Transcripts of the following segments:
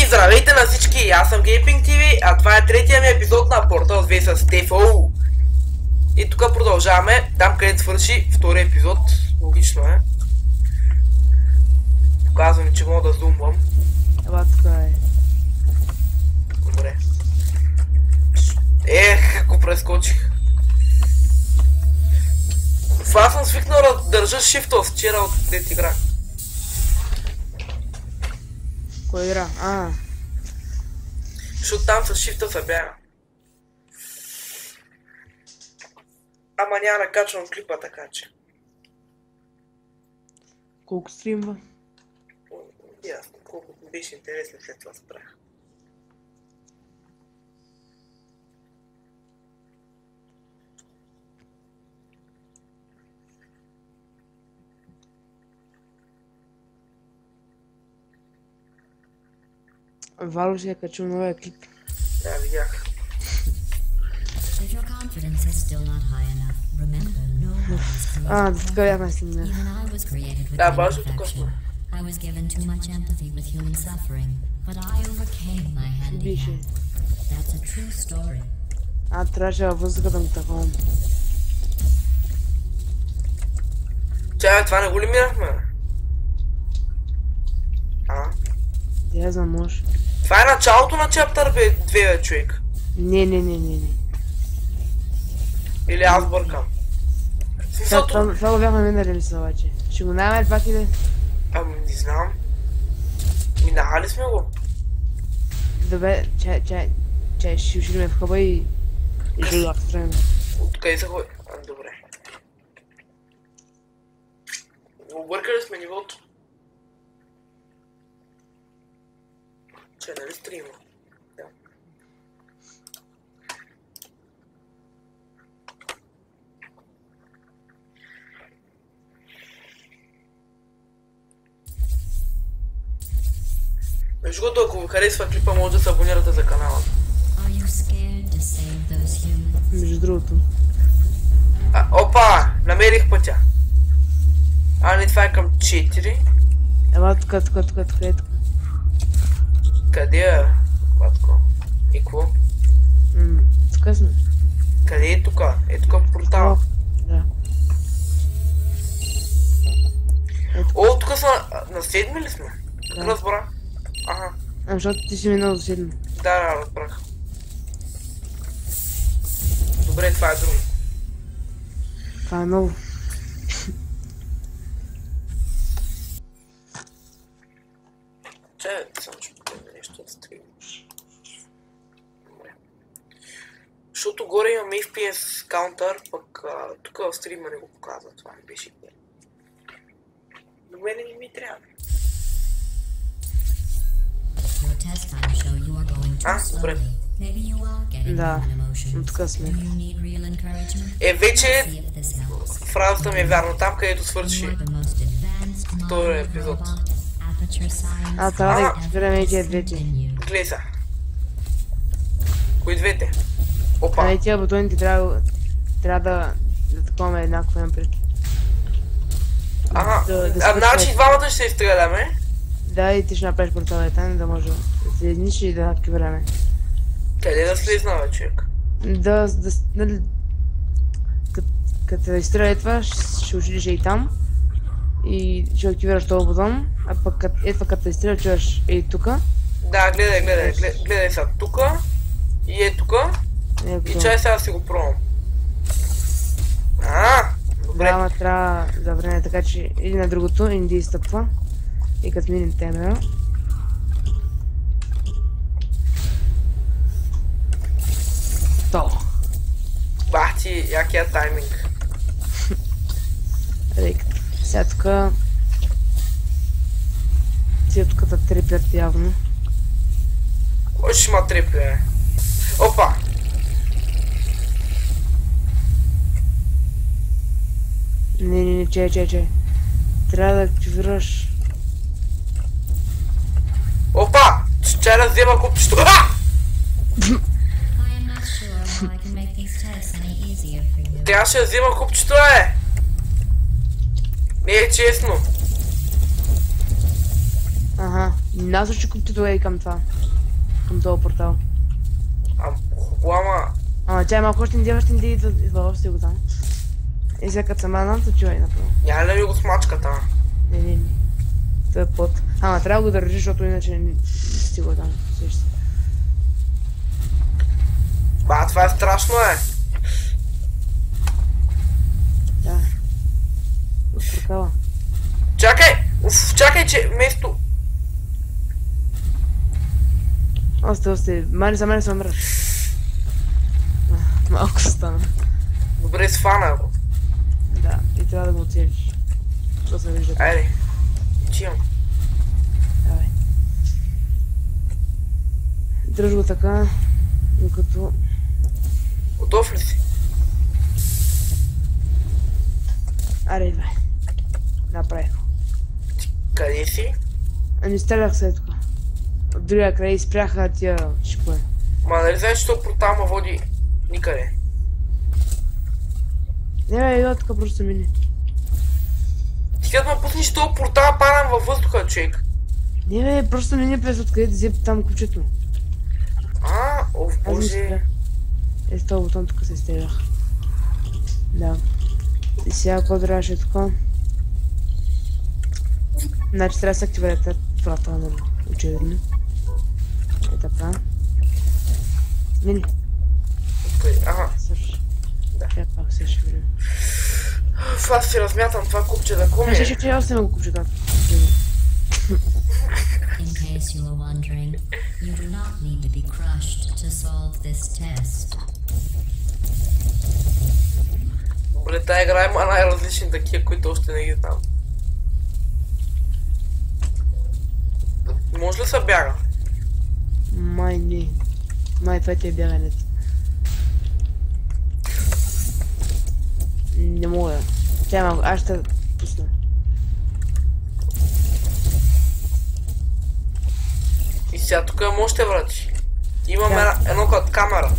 Здравейте на всички, аз съм Gameping TV, а това е третия ми епизод на Portal 2 с TFO. И тук продължаваме, там където свърши втория епизод, логично е. Показвам, че мога да зумвам. Ела така е. Добре. Како прескочих. Това съм свикнал да държа Shift вчера от дет игра. Кой игра? Защото там с Shift се бяга. Ама няма да качвам клипа, така че. Колко стримва? Ясно, колко ми беше интересно, след това спрях. Вало си е качил новия клип. Да, видях. Така бяхме с ним. Да, бажа тук сме. Беше. Трябваше във въздуха да му таковам. Чай, това не го ли минахме? Я знам, може. Това е началото на чаптър 2, бе, човек. Не. Или аз бъркам. Това го бяхме минали ли са, обаче? Ще го намерим пак или? Ами не знам. Минахали сме го? Добре, чай, ще ушли ме в хъба и жулак строим. Откъде се ходи? Добре. Объркали сме нивото. Че, нали стрима? Да. Между другото, ако ви харесва клипа, може да се абонирате за канала. Между другото. Опа! Намерих пътя. Не, това е към 4. Ела тук, е тук. Къде е? Батко? И какво? Тук сме. Къде е тук? Е тук в портала. Да. О, тук са на 7 ли сме? Да. Разбра. Ага. Защото ти си минал до 7. Да, разбрах. Добре, това е друго. Това е ново. Чай, само ще покажа нещо от стрим. Добре. Защото горе имам FPS каунтър, пък тук в стрима не го показва, това не беше идея. Но мене не ми трябва. Добре. Да, тук сме. Вече фразата ми е вярна, там където свърши втория епизод. Трябва да избираме и тия двете. Гледай са. Кои двете? Опа. Тия бутоните трябва да таковаме еднакво напред. Значи двамата ще се изстреляме. Да, и ти ще направиш порталета, да може да слезниш и да активираме. Къде да слезна, бе, човек? Като изстреля това, ще отидеш и там. И ще активираш този бутон, а пък като изстреля, чуваш и тука. Да, гледай сега тука. И е тука. И чай сега си го пробвам. Добре. Да, ама трябва да време, така че иди на другото и не да изстъпва. И като минем темера. То. Бах ти, якия тайминг. Сега тука... Тия тука да трепят явно. Кой ще ма трепи, бе? Опа! Не, чай. Трябва да активираш... Опа! Чай да взема купчето. Трябваше да взема купчето, бе! Не е честно. Насочи куптито и към това. Към този портал. Хубаво, ама... Ама тя е малко още не идва още го там. И сега като съм над се чува и направо. Няма ли да ми го смачка там? Не. Това е под. Ама трябва да го държиш, защото иначе не стига там. Ба, това е страшно, Да. Успоркава. Чакай! Чакай, че вместо... Осте. Мани за мен се умрат. Малко стана. Добре, сфана го. Да, и трябва да го оцелиш. То се вижда. Айде. Чивам. Давай. Дръж го така, докато... Готов ли си? Аре, идвай. Направих го. Къде си? Ами стрелях след тук. От другия край изпряха тия шипове. Ма нали знаеш, че този портал ма води никъде? Не бе, идва тук просто мини. Ти като ме пуснеш този портал, падам във въздуха, човек. Не бе, просто мини през откъде да взе там ключето. Боже. С този бутон тук се стрелях. Да. И сега какво трябваше тук? Значи трябва да се активира тази врата, нали? Очевидно. Е така. Мини. Свърши. Да. Пак се ще видим. Аз си размятам това купче да куме. Ще още много купче така. In case you were wondering, you do not need to be crushed to solve this test. Добре, тая игра има най-различни такива, които още не ги знам. Може ли се бяга? Май не. Май това ти е бягането. Не мога. Тя малко, аз ще пусна. И сега тук може да врати. Имам едно като камера.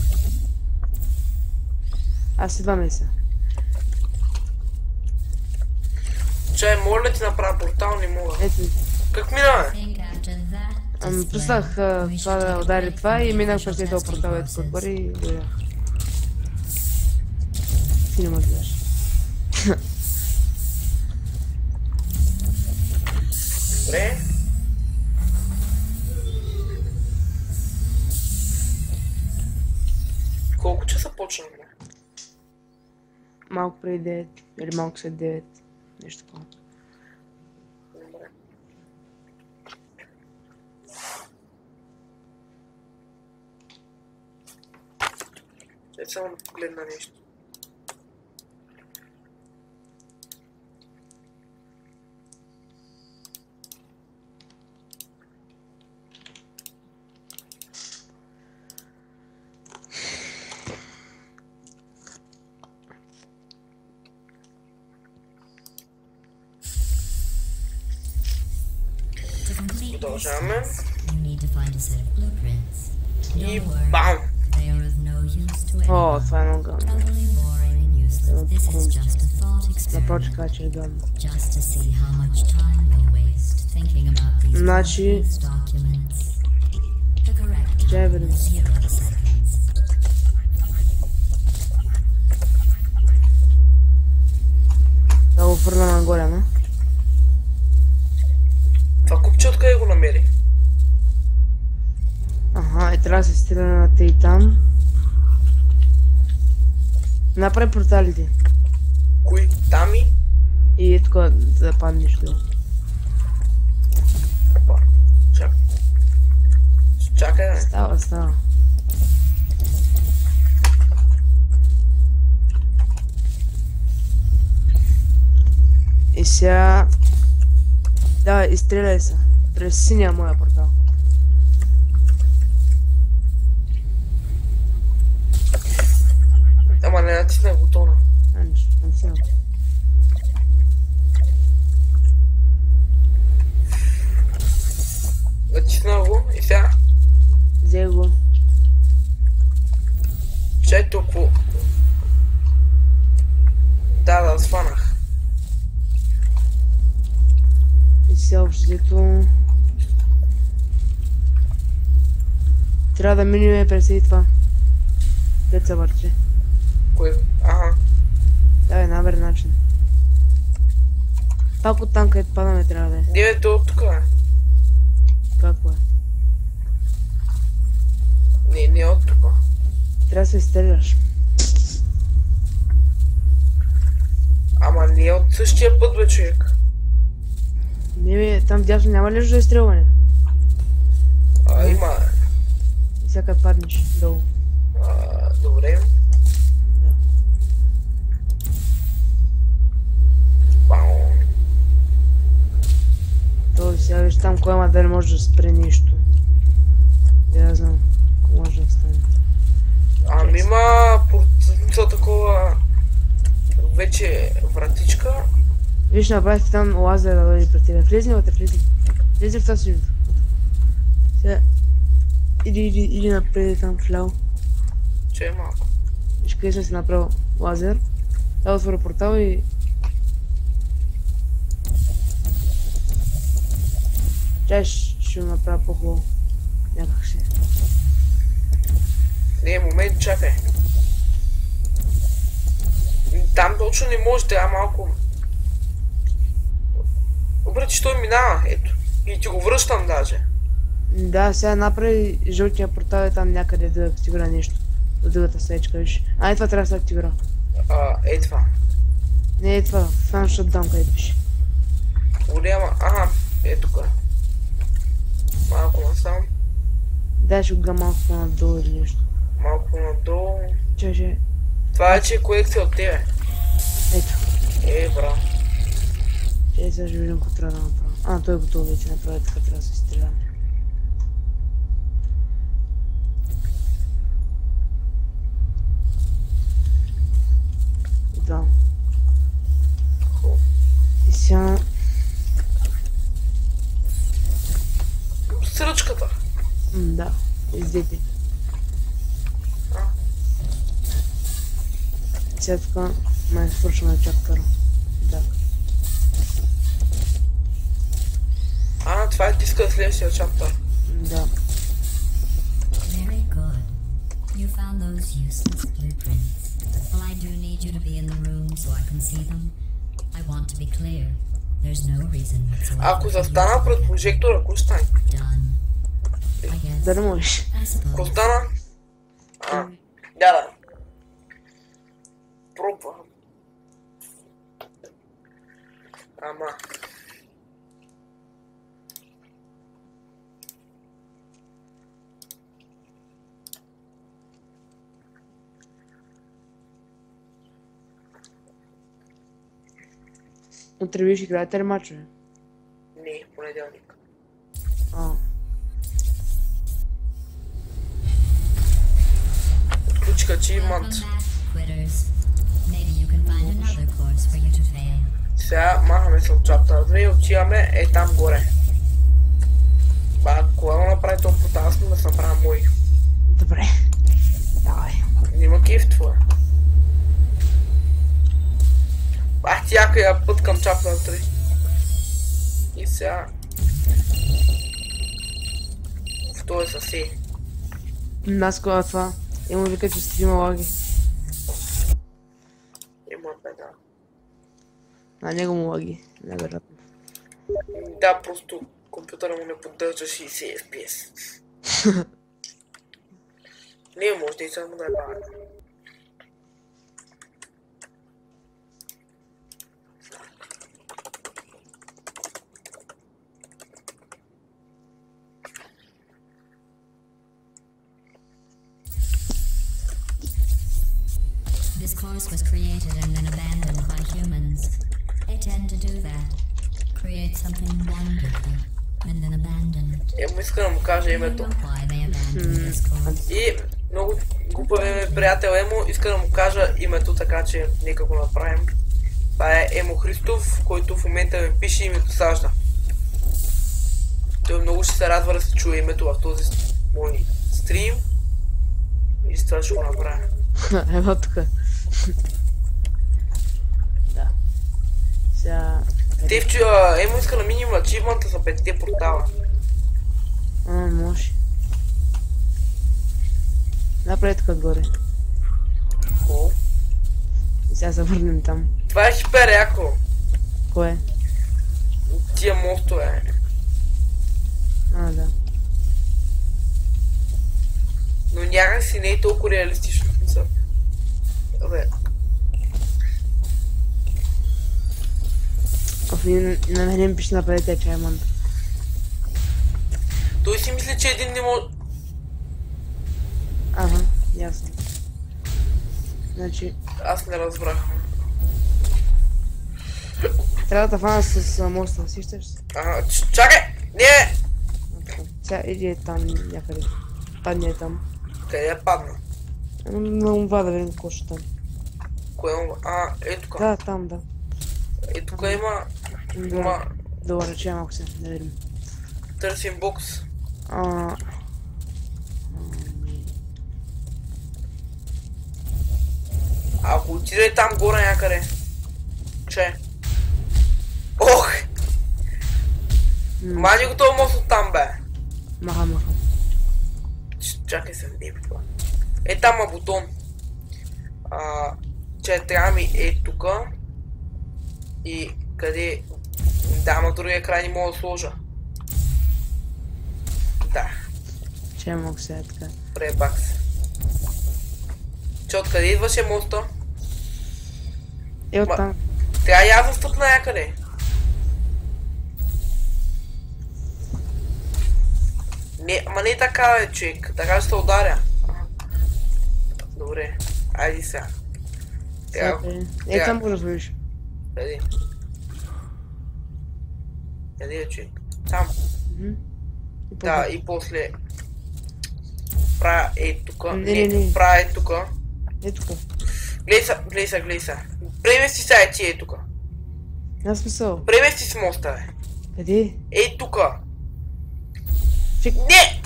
Аз идвам ли се? Чай, моля ли ти направя портал? Не мога. Ето. Как минаме? Пуснах това да удари това и минах през този портал ето като бъри и дойдах. Ти не ме гледаш. Добре. Колко часа почнахме? Малко преди 9 или малко след 9. Нещо такова. Добре. Чай само да погледна нещо. Продължаваме. И бам! О, това е много гъвно. Направо че кажа, че е гъвно. Значи... Чай видим. Да го фърна нагоре, не? Това купче откъде го намери? Ага, и трябва да се стига на те и там. Направи порталите. Кои? Там И е тук да паднеш долу. Опа. Чакай. Чакай, бе. Става. И сега... Да, изстреляй се. През синия моя портал. Ама не натиснах бутона. Нищо, не си. Натиснах го и сега. Взе го. Чай толкова. Да, сванах. И сега общото... трябва да минем през и това. Деца върче. Кой? Ага. Да, е най-добър начин. Пак от там, където падаме, трябва да е. Не, то от тук е. Какво е? Не от тук. Трябва да се изстреляш. Ама не от същия път, бе, човек. Не, бе, там дясно няма ли за изстрелване? Има. И сега паднеш долу. Добре. Да. Бау. То сега виж там кой има да не може да спре нищо. Я знам, ако може да стане. Ами има за такова вече вратичка. Виж, направих там лазер да дойде пред тебе. Влезни вътре, влезни. Влезни в тази сюжет. Сега... Иди напред там вляво. Че е малко. Виж къде съм си направил лазер. Да отворя портал и... Чай ще го направя по-хубаво. Някак ще. Не, момент, чакай. Там точно не може, трябва малко. Добре, че той минава, ето. И ти го връщам даже. Да, сега направи жълтия портал и там някъде да активира нещо. От другата стаечка, виж. А, това трябва да се активира. Е това. Не е това, Fan Shutdown, където пише. Голяма, ага, е тук. Малко насам, Дай ще го малко по-надолу или нещо. малко надолу. Че. Това е, че е колекция от тебе. Ето. Браво. Че сега ще видим какво трябва да направя. Той е готов вече направи, така трябва да се стреляме. Да. И сега... С ръчката. Да, издете. Сега така май свършваме чаптъра. Да. Това е диска на следващия чаптър. Да. Very good. You found those useless blueprints. Well, I do need you to be in the room so I can see them. I want to be clear. There's no reason whatsoever. Ако застана пред прожектора, ако стане? Done. I guess. Да не можеш. I Ако suppose. стана? Да. Пробва. Ама. Утре виж играете ли мачове? Не, понеделник. Отключих achievement. Welcome back, quitters. Maybe you can find another course for you to fail. Сега махаме се от чаптър 2 и отиваме там горе. Кога да направи този портал, аз да се направя мой. Добре. Давай. Нима кеф твоя. Ти якая път към чаптър 3. И сега... В този съси. Аз кога това. Има вика, че стрима лаги. Има беда. На него му лаги. Невероятно. Да, просто компютъра му не поддържа 60 FPS. Не, може да и само да е бавен. This course was created and then abandoned by humans. They tend to do that. Create something wonderful and then abandon it. Му иска да му кажа I don't името. know why they abandoned this course. И много глупавият ми приятел Емо иска да му кажа името, така че нека го направим. Това е Емо Христов, който в момента ми пише и ми досажда. Той много ще се радва да се чуе името в този мой стрим. И с това ще го направя. Ева тука. Да. Сега... Емо иска да миним ачивмента за 5-те портала. Може. Направи тук отгоре. Хубаво. И сега се върнем там. Това е хипер яко. Кое? Тия мостове. А, да. Но някак си не е толкова реалистично. Абе, На мен ми пише направите чайман. той си мисли, че един не може... Ага, ясно. Значи, Аз не разбрах. трябва да фана с моста, сещаш се? Ага, чакай! Не! Сега иди там някъде. Падне е там. Къде е падна? На това да видим какво ще там. Кое има? А, ето тук. Да, там, да. Ето тук има... Има... Добре, че малко се, да видим. Търсим бокс. Ако отиде там горе някъде. Че? Ох! Мани го този мост от там, бе. Маха. Чакай се, не бе това. Е, там е бутон. Че трябва ми е тука. И къде... Да, на другия край не мога да сложа. Да, Че малко сега така. пребак се. Че откъде идваше моста? Е, оттам. Трябва и аз да стъпна някъде. Не, ама не така, бе, човек. Така ще се ударя. Добре, айди сега. Е, там го развиш. Къде? Къде е, човек? Там. Да, и после... Правя е тука. Не. Правя е тука. Е, тук. Глей са. Премести са е ти е тука. Няма смисъл. Премести с моста, бе. Къде? Ей тука. Чек. Не!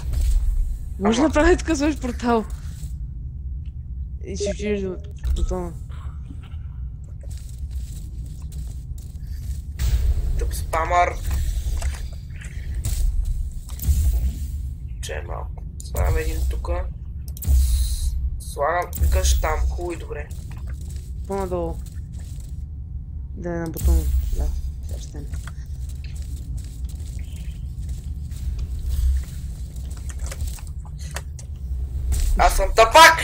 Може да направи така сложиш портал. И ще отидеш до това. Тъп спамър. Че малко. Слагам един тука. Слагам, викаш там, хубаво и добре. По-надолу. Да е на бутона. Да, сега ще стане. Аз съм тъпак!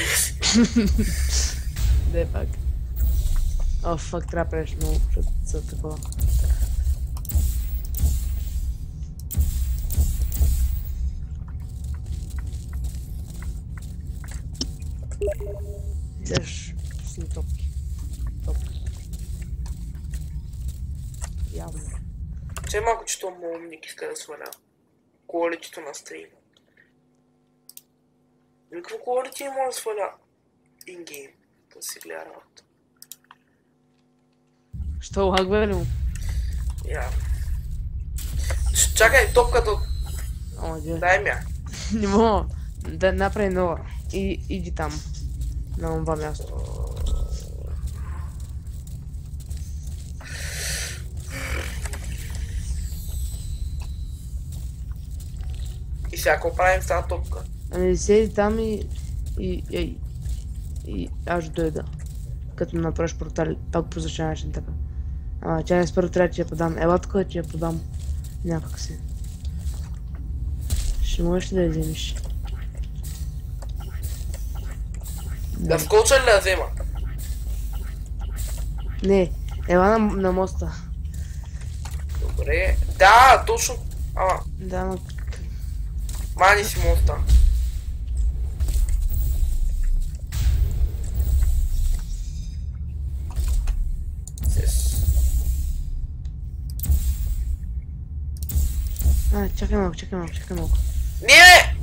Да е пак. О, фак, трябва да правиш много, защото са такова. Идеш с ни топки. Явно. Че малко, че то умник иска да сваля количето на стрим. Никакво количе не може да сваля ингейм, да си гледа работа. Що лагва ли му? Явно. Чакай, топката. О, де. Дай ми я. Не мога. Да направи нова. И иди там. На това място. И сега какво правим с тази топка? Ами седи там и аз ще дойда. Като направиш портал, пак по същия начин така. Чакай, с първо трябва да ти я подам. Ела тук да ти я подам. Някак си. Ще можеш ли да я вземеш? Да скоча ли да взема? Не, ела на моста. Добре. Да, точно. Ама, Да, но... мани си моста. Чакай малко. Не!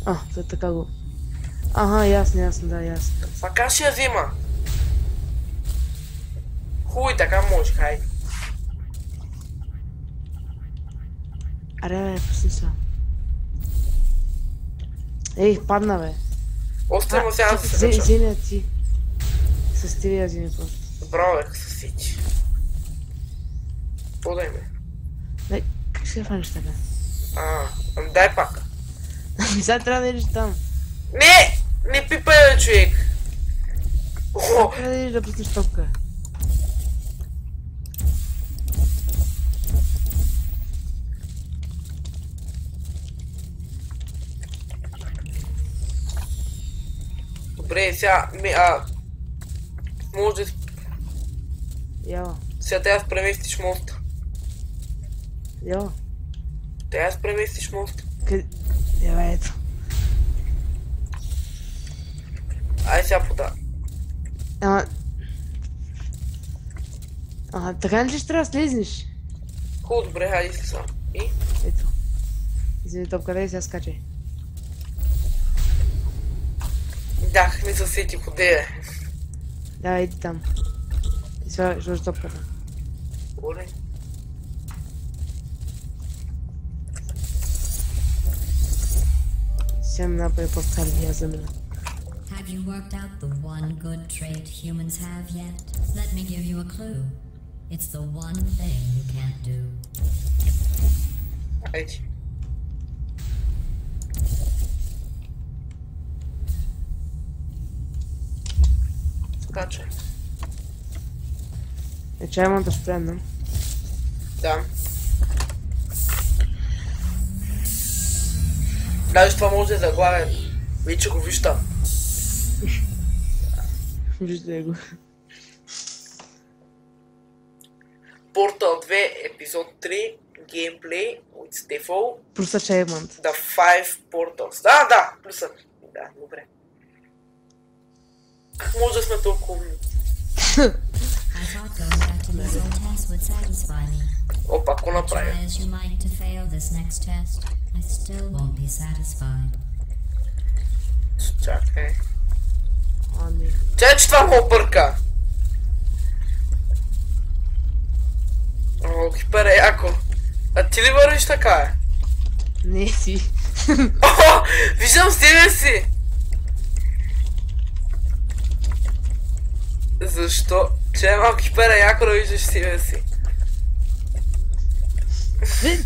Това така го... Ага, ясно, да. Така ще я взема. Хуй, така може, хайде. Аре, бе, пусни са. Ей, падна, бе. Остре му сега да се кача. Вземи ти. С тебе я вземи просто. Браво, бе, със сити. Подай ме. Как ще я фаниш така? Ами дай пак. Сега трябва да идеш там. Не! Не пипай, бе, човек! О, Трябва да идеш да пуснеш топка. добре, сега... може да... Яла. Сега трябва да преместиш моста. Яла. Трябва да преместиш моста. Къде? Яла, ето. Ай сега пода. Така ли ще трябва да слезнеш? Хубаво, добре, хайде си сам. И? Ето. Извини, топка, дай сега скачай. Да, не се сети ходе. Давай, иди там. И сега сложи топката. Оле. Сега ми направи по-скали, аз замина. Have you worked out the one good trait humans have yet? Let me give you a clue. It's the one thing you can't do. Айде. Скачай. Чай имам да спрем, да? Да. Даже това може да е заглавен. Вече го виждам. Виждай го. Portal 2, епизод 3, геймплей от Stefo. Плюс achievement. The 5 Portals. Да, плюса. Да, добре. Как може да сме толкова умни? I thought going back to this old test would satisfy me. Опа, ако направя. Try as you might to fail this next test, I still won't be satisfied. Чакай. Не. Чакай, че това му обърка. О, хипер е яко. А ти ли вървиш така? Не си. О, виждам себе си. Защо? Че е малко хипер е яко да виждаш себе си.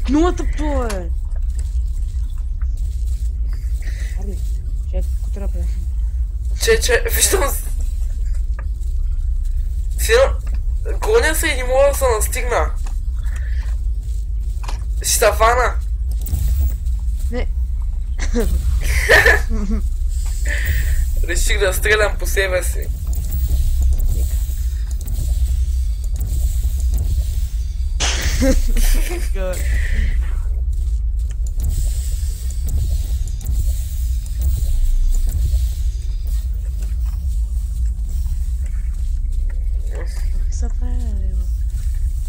Нулата по-е! Арли, чай, какво трябва да правим? Че, виждам... Сино, гоня се и не мога да се настигна. Ще се фана. Не. Реших да стрелям по себе си.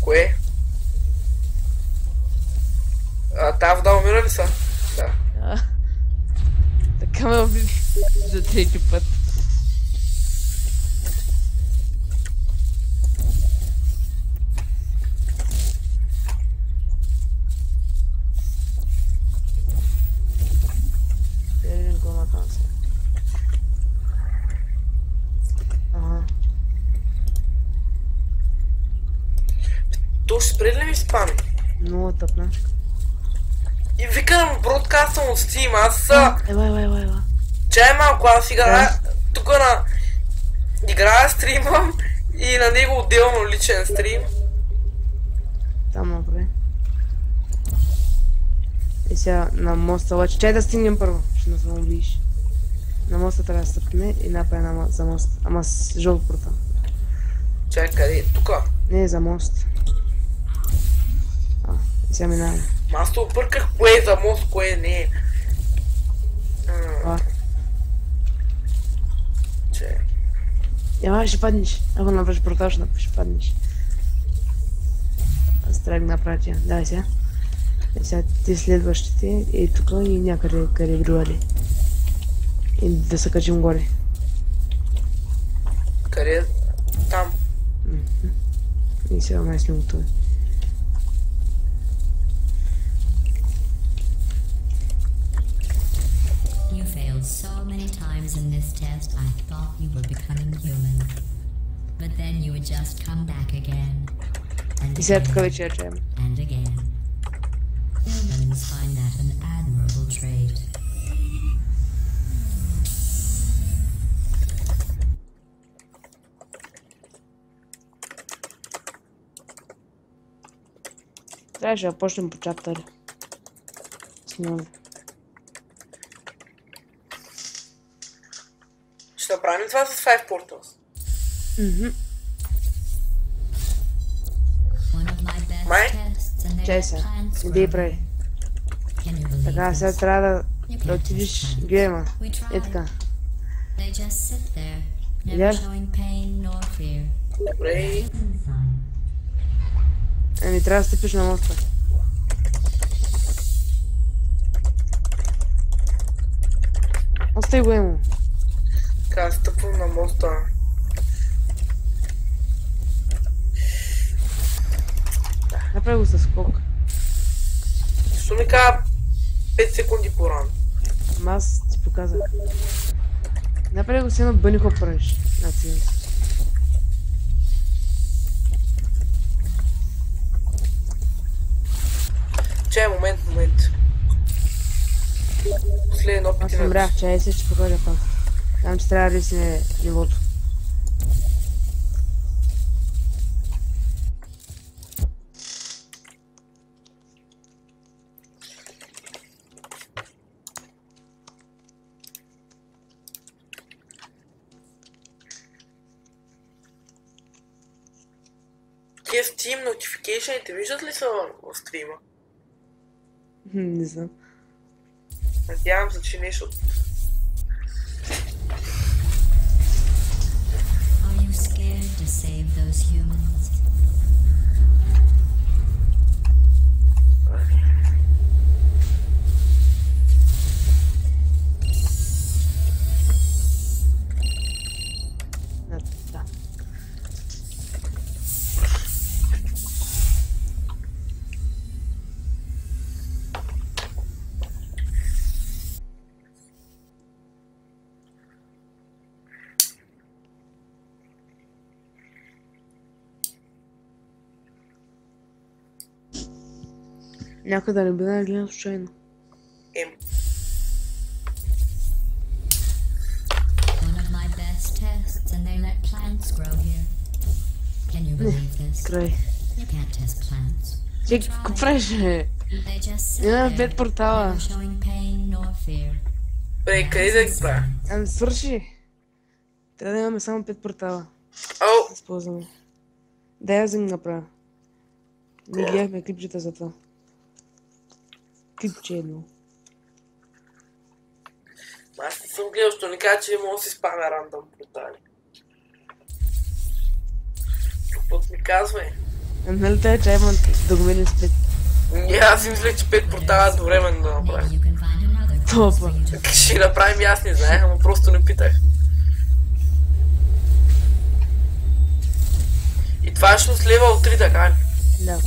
Кое? Тая вода умира ли са? Да. Така ме убили за трети път. То ще спре ли ми спами? Много тъпна. И викам бродкастъм от Steam, аз... Ела. Чай малко, аз играя... Тук на... Играя стримам и на него отделно личен стрим. Там направи. И сега на моста, обаче чай да стигнем първо, ще не самоубиеш. На моста трябва да стъпиме и направим за мост. Ама с жълт портал. Чай, къде? Тука. Не, за мост. И сега минаваме. Аз се обърках кое е за мост, кое не е. Чай. Ела, ще паднеш. Ако направиш портал, ще паднеш. Аз трябва да ги направя тя. Давай сега. И сега ти следващите и тук и някъде къде другаде. И да се качим горе. Къде? Там. И сега май сме готови. You failed so many times in this test, I thought you were becoming human. But then you would just come back again. And И сега тук again. вече я чаем. And again. Humans find that Трябваше да почнем по чаптъри. Снимаме. Ще направим това с 5 Portals. Май? Чай сега. Иди прави. Така, сега трябва да отидеш гейма. И така. Видяш? Добре. Еми, трябва да стъпиш на моста. Остай го емо. Така, стъпвам на моста. Направи го със скок. Защо ми кажа 5 секунди по-рано? Ама аз ти показах. Направи го си едно бъни хоп правиш. На цели. Чай, момент. Последен опит Аз умрях, чай се ще покажа пак. Там че трябва да рисне нивото. Тия Steam notification-ите виждат ли са в стрима? Не знам. Надявам се, че нещо... Are you scared to save those humans? Да. Някой да не би да гледам случайно. One of my best tests, and they let plants grow here. Can you believe this? Край. You can't test plants. Че, какво правиш, бе? They just sit Имаме there, 5 портала. never showing pain nor fear. Бре, къде да ги правя? Ами свърши. Трябва да имаме само 5 портала. Ау! Използваме. Дай аз да ги направя. Ние гледахме клипчета за това. Клипче едно. Аз не съм гледал, що не кажа, че мога да си спамя рандъм портали. Път ми казвай. Нали тая чай имам да го минем с 5. Аз си мислех, че 5 портала едновременно да Maybe направим. you can find another place Топа. for you to Ще направим и аз не знаех, ама просто не питах. И това е всъщност левел 3, така ли? Да.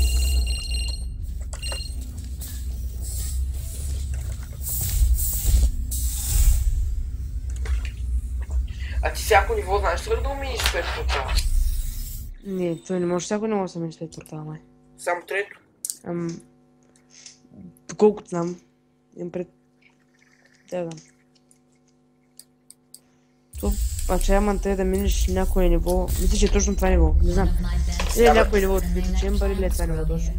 А ти всяко ниво знаеш ли да уминиш 5 портала? Не, той не може всяко не може да се мине с 5 портала, май. Само трето? Доколкото знам. Имам пред... Да, да. То, чай имам те да минеш някое ниво. Мисля, че е точно това ниво. Не знам. one of my best Или някое ниво от Бити Чембър, или е това ниво точно.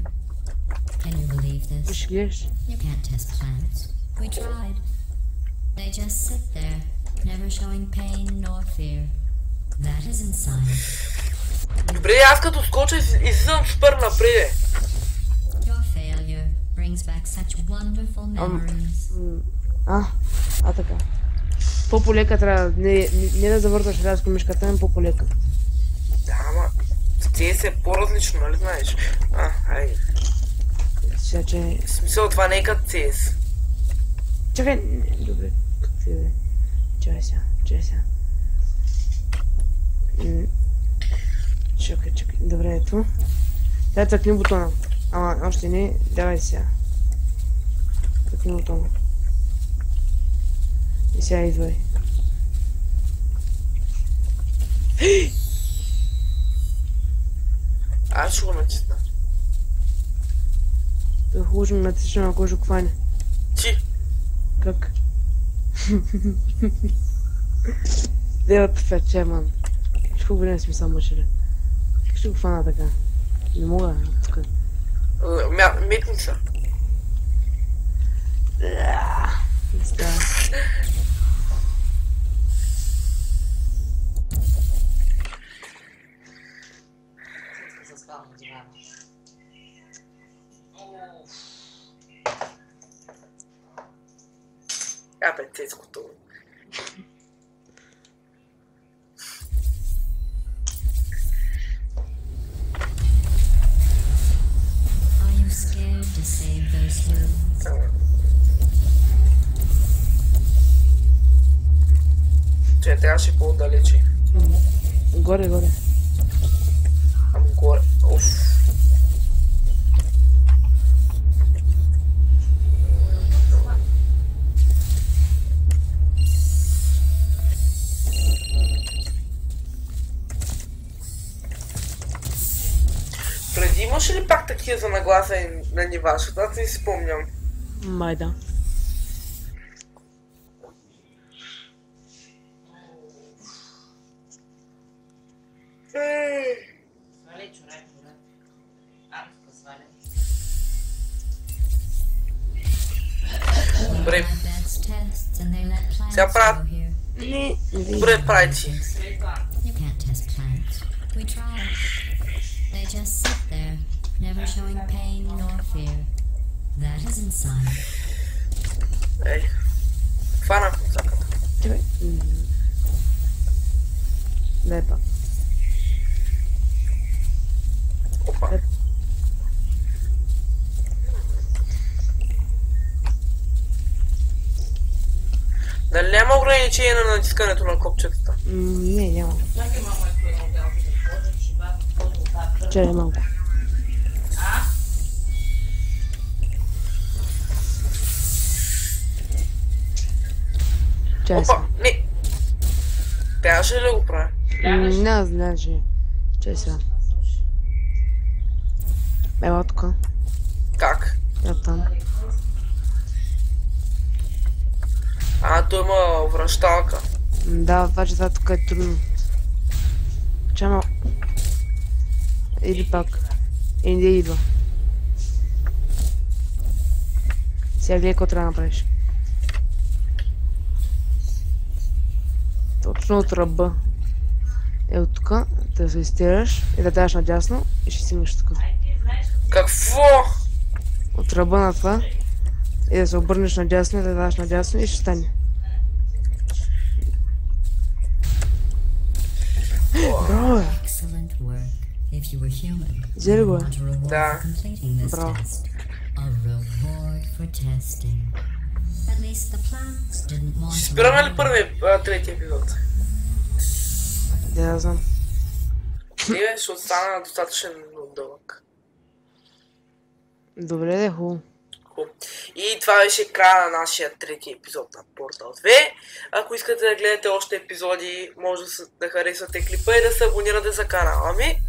Can you believe Ти this? ще гледаш. You can't test plants. We tried. They just sit there, never showing pain nor fear. That isn't science. Добре, аз като скоча излизам супер напред. Your failure brings back such wonderful memories. Така. По-полека трябва, не да завърташ рязко мишката, ами по-полека. Да, ама в CS е по-различно, нали знаеш? Хайде. Сега, че... В смисъл, това не е като CS. Чакай, добре, как ти да е? Чакай сега. Чакай, добре, ето. Дай тъкни бутона. Ама, още не, давай сега. Тъкни бутона. И сега идвай. Аз ще го натисна. Той хубаво ще ме натисна, ако ще го хване. Ти! Как? Делата фече, ман. Ще го видим смисъл мъчере. Как ще го хвана така? Не мога, тук. Метница. Не става. Бе, цецкото. Are you scared to save those humans? Че, трябваше по-далече. Горе. Ам горе. Уф. Преди имаше ли пак такива за нагласа на нива? Защото аз не си спомням. Май да. Сваля, човек, добре. Тук сваля. Добре. My dad's tests and they let plants Сега правят. grow here. Не виждам. Добре, прайци. След това. You can't test plants. We tried. They just sit there, never showing pain nor fear. That isn't science. Ей. Хвана козаката. Чакай. Дай пак. Опа. Дали няма ограничение на натискането на копчетата? Не, няма. Чакай малко, ако е много дялко да ходят, ще бъдат подходи от тази кръв. Чакай малко. А? Чакай Опа, сега. не. Трябваше ли да го правя? Не, значи. Чакай сега. Ела тук. Как? Я там. Той има връщалка. Да, обаче това тук е трудно. Чама. Или пак. Не идва. Сега гледай какво трябва да направиш. Точно от ръба. От тук да се изтираш и да даш надясно и ще стигнеш тук. Какво? От ръба на това и да се обърнеш надясно и да даш надясно и ще стане. Браво, бе! Excellent work. If you were human, Взели you го, want a reward Да. for completing this Браво. test. A reward for testing. At least the plants didn't want Ще to спираме ли reward първи, трети епизод? Да знам. Не, ще остана достатъчно дълъг. Добре, да е хубаво. Хубаво. И това беше края на нашия трети епизод на Portal 2. Ако искате да гледате още епизоди, може да харесвате клипа и да се абонирате за канала ми.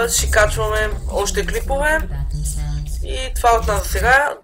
Ще качваме още клипове. about themselves. И това от нас за сега.